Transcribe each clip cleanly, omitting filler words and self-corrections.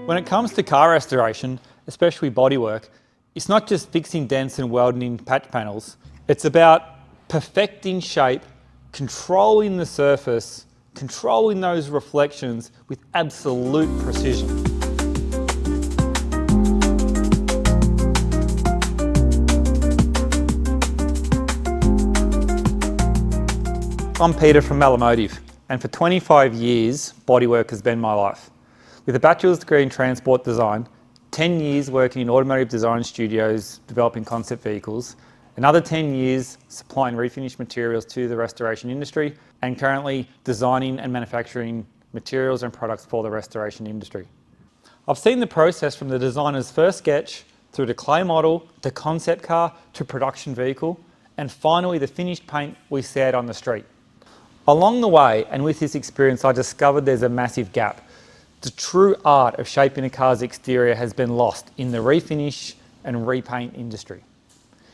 When it comes to car restoration, especially bodywork, it's not just fixing dents and welding in patch panels. It's about perfecting shape, controlling the surface, controlling those reflections with absolute precision. I'm Peter from Melomotive, and for 25 years, bodywork has been my life. With a bachelor's degree in transport design, 10 years working in automotive design studios developing concept vehicles, another 10 years supplying refinish materials to the restoration industry, and currently designing and manufacturing materials and products for the restoration industry. I've seen the process from the designer's first sketch through to clay model, to concept car, to production vehicle, and finally the finished paint we see out on the street. Along the way, and with this experience, I discovered there's a massive gap. The true art of shaping a car's exterior has been lost in the refinish and repaint industry.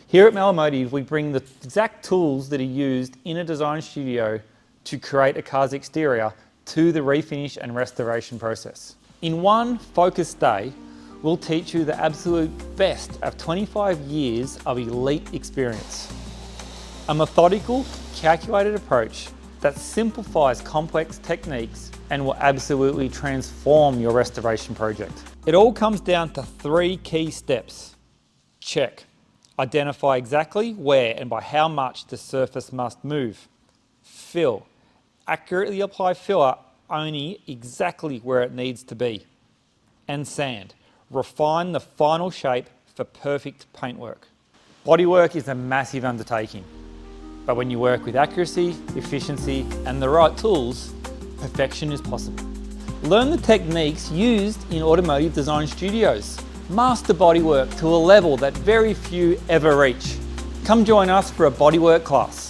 Here at Melomotive, we bring the exact tools that are used in a design studio to create a car's exterior to the refinish and restoration process. In one focused day, we'll teach you the absolute best of 25 years of elite experience. A methodical, calculated approach that simplifies complex techniques and will absolutely transform your restoration project. It all comes down to 3 key steps. Check. Identify exactly where and by how much the surface must move. Fill. Accurately apply filler only exactly where it needs to be. And sand. Refine the final shape for perfect paintwork. Bodywork is a massive undertaking, but when you work with accuracy, efficiency, and the right tools, perfection is possible. Learn the techniques used in automotive design studios. Master bodywork to a level that very few ever reach. Come join us for a bodywork class.